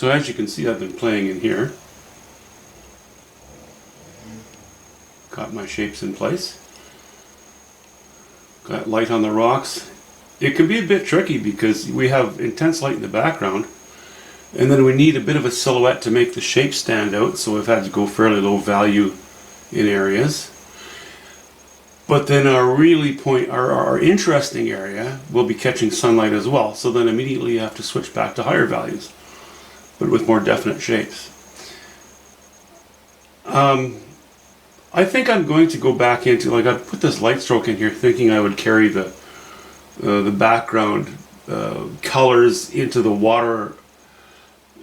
So as you can see, I've been playing in here. Got my shapes in place. Got light on the rocks. It can be a bit tricky because we have intense light in the background, and then we need a bit of a silhouette to make the shape stand out, so we've had to go fairly low value in areas. But then our interesting area will be catching sunlight as well, so then immediately you have to switch back to higher values, but with more definite shapes. I think I'm going to go back into, like, I put this light stroke in here thinking I would carry the background colors into the water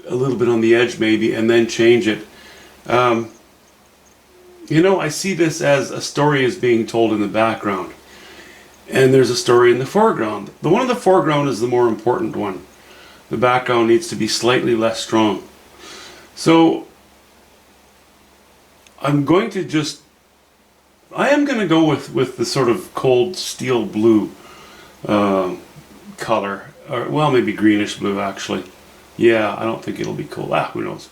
a little bit on the edge maybe, and then change it. You know, I see this as a story is being told in the background, and there's a story in the foreground. The one in the foreground is the more important one. The background needs to be slightly less strong. So I am going to go with the sort of cold steel blue color, or well, maybe greenish blue actually. Yeah, I don't think it'll be cool. Who knows?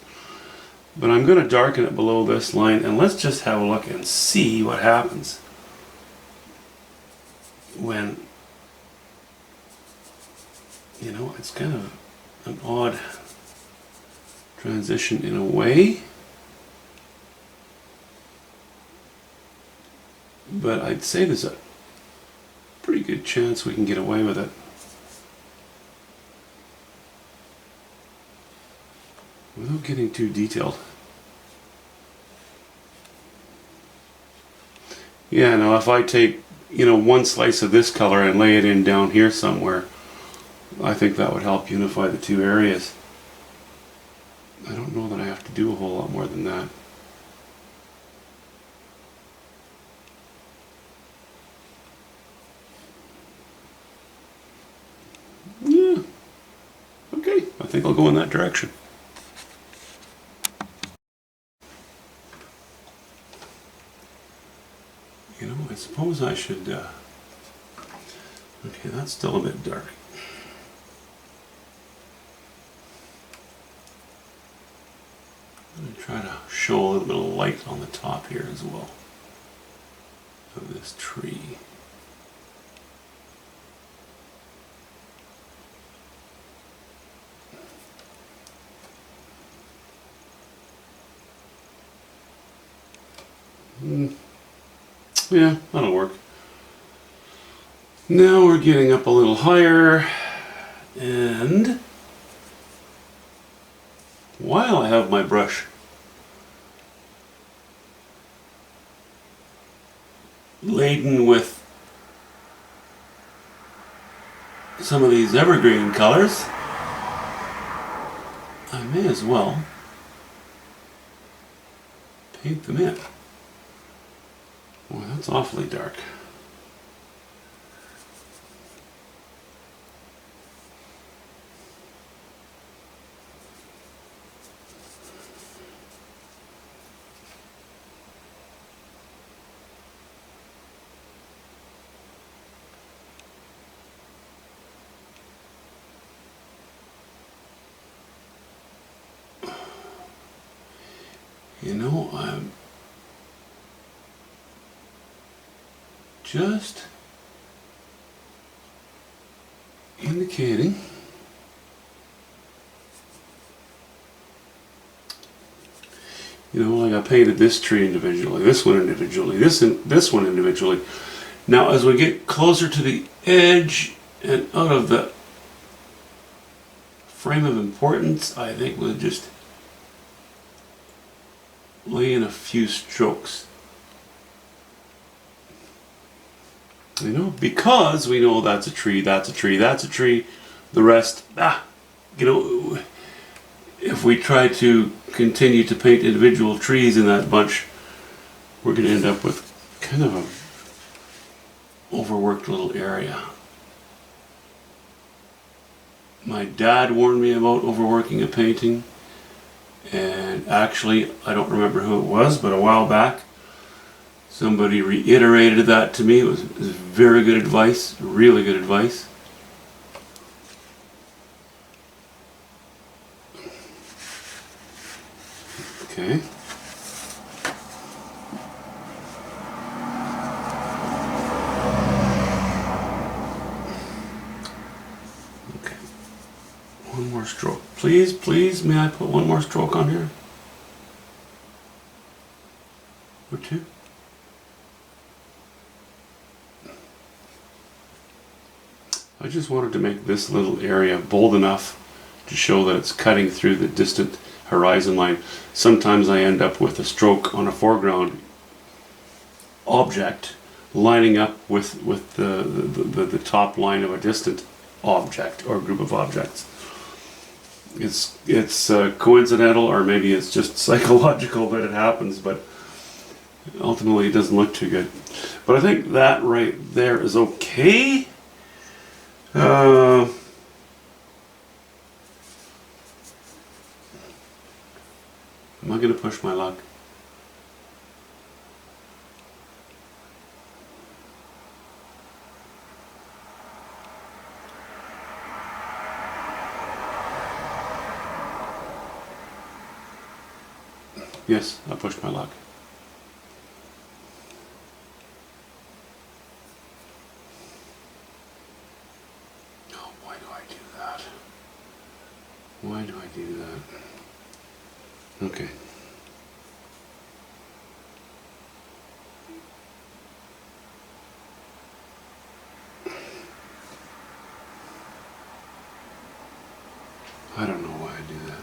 But I'm going to darken it below this line, and let's just have a look and see what happens when, you know, it's kind of an odd transition in a way, but I'd say there's a pretty good chance we can get away with it. Without getting too detailed. Yeah, now if I take, you know, one slice of this color and lay it in down here somewhere, I think that would help unify the two areas. I don't know that I have to do a whole lot more than that. Yeah. Okay, I think I'll go in that direction. You know, I suppose I should, okay, that's still a bit dark. I'm going to try to show a little bit of light on the top here as well of this tree. Yeah, that'll work. Now we're getting up a little higher, and while I have my brush laden with some of these evergreen colors, I may as well paint them in. Boy, that's awfully dark. You know, I'm just indicating you know, like I painted this tree individually, this one individually, this one individually. Now as we get closer to the edge and out of the frame of importance, I think we'll just lay in a few strokes. You know, because we know that's a tree, that's a tree, that's a tree. The rest, you know, if we try to continue to paint individual trees in that bunch, we're going to end up with kind of a overworked little area. My dad warned me about overworking a painting, and actually, I don't remember who it was, but a while back, somebody reiterated that to me. It was very good advice, really good advice. Okay. Okay. One more stroke. Please, please, may I put one more stroke on here? Or two? I just wanted to make this little area bold enough to show that it's cutting through the distant horizon line. Sometimes I end up with a stroke on a foreground object lining up with the top line of a distant object or group of objects. It's coincidental, or maybe it's just psychological that it happens, but ultimately it doesn't look too good. But I think that right there is okay. Am I going to push my luck? Yes, I pushed my luck. Oh, why do I do that? Why do I do that? Okay. I don't know why I do that.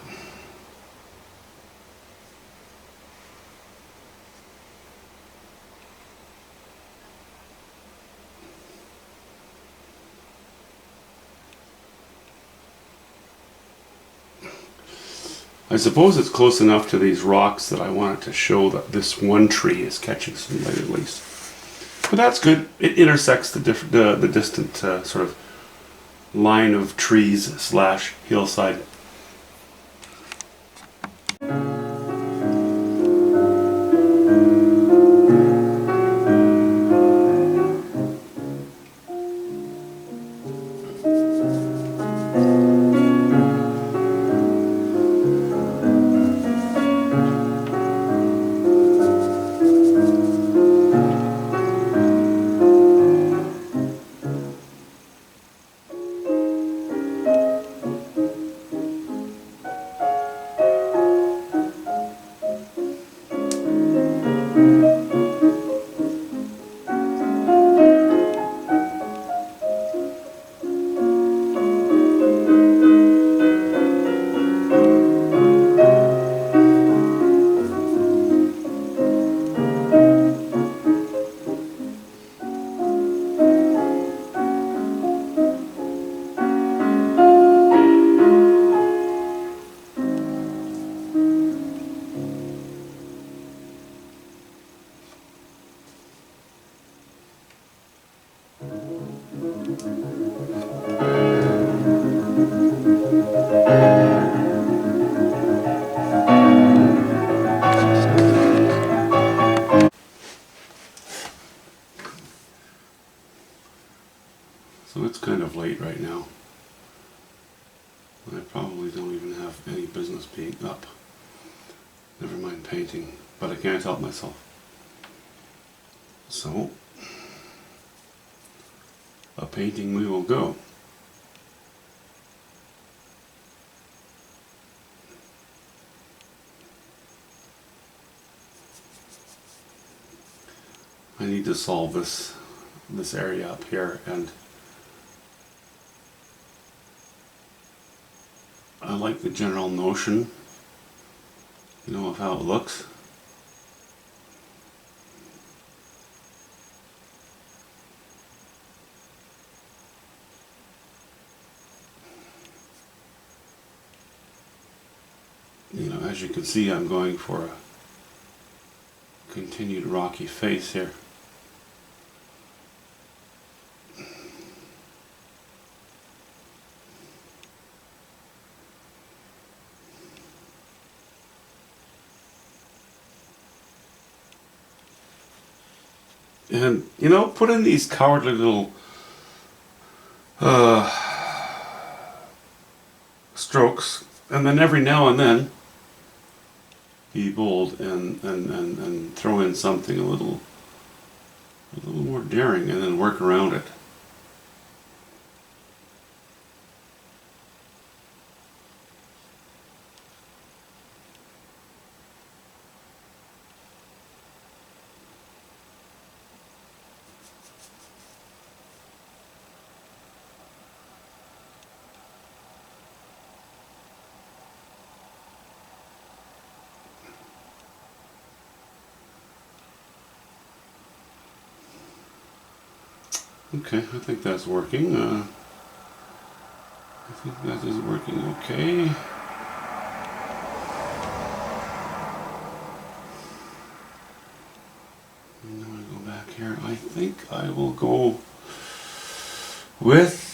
I suppose it's close enough to these rocks that I want it to show that this one tree is catching some light at least. But that's good. It intersects the distant sort of line of trees / hillside. So it's kind of late right now. I probably don't even have any business being up. Never mind painting, but I can't help myself. So, a painting we will go. I need to solve this area up here, and I like the general notion, you know, of how it looks. You know, as you can see, I'm going for a continued rocky face here. And, you know, put in these cowardly little strokes, and then every now and then be bold and throw in something a little more daring and then work around it. Okay, I think that's working. I think that is working okay. And now I go back here. I think I will go with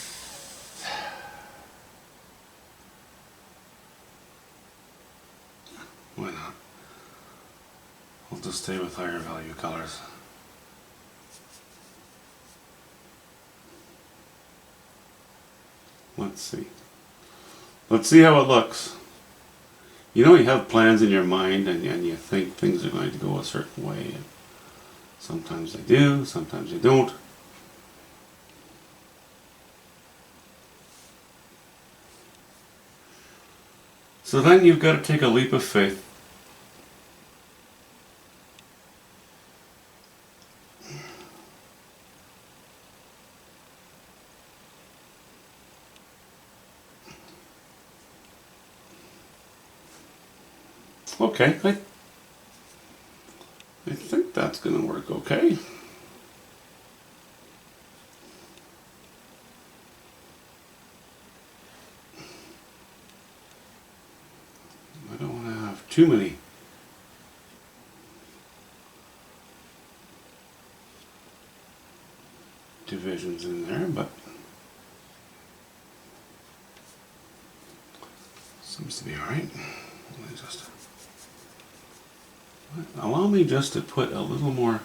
why not? I'll just stay with higher value colors. Let's see. Let's see how it looks. You know, you have plans in your mind and you think things are going to go a certain way. And sometimes they do, sometimes they don't. So then you've got to take a leap of faith. Okay, I think that's going to work okay. I don't want to have too many divisions in there, but seems to be alright. Allow me just to put a little more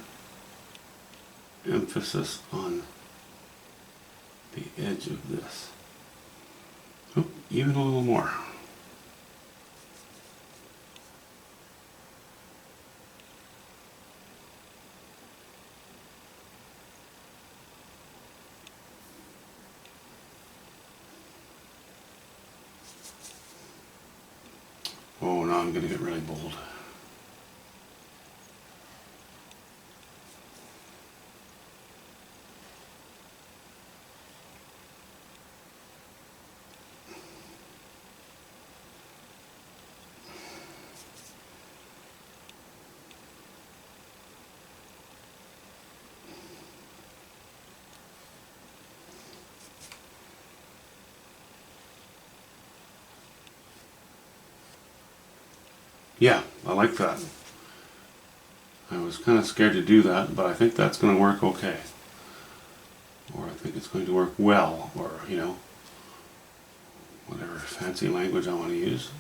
emphasis on the edge of this. Oh, even a little more. Oh, now I'm going to get really bold. Yeah, I like that. I was kind of scared to do that, but I think that's going to work okay. Or I think it's going to work well, or, you know, whatever fancy language I want to use.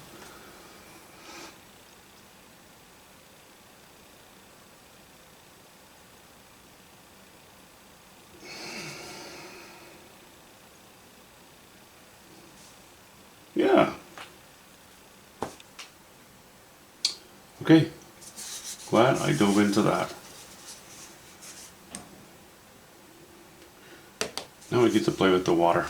Yeah. Okay, glad I dove into that. Now we get to play with the water.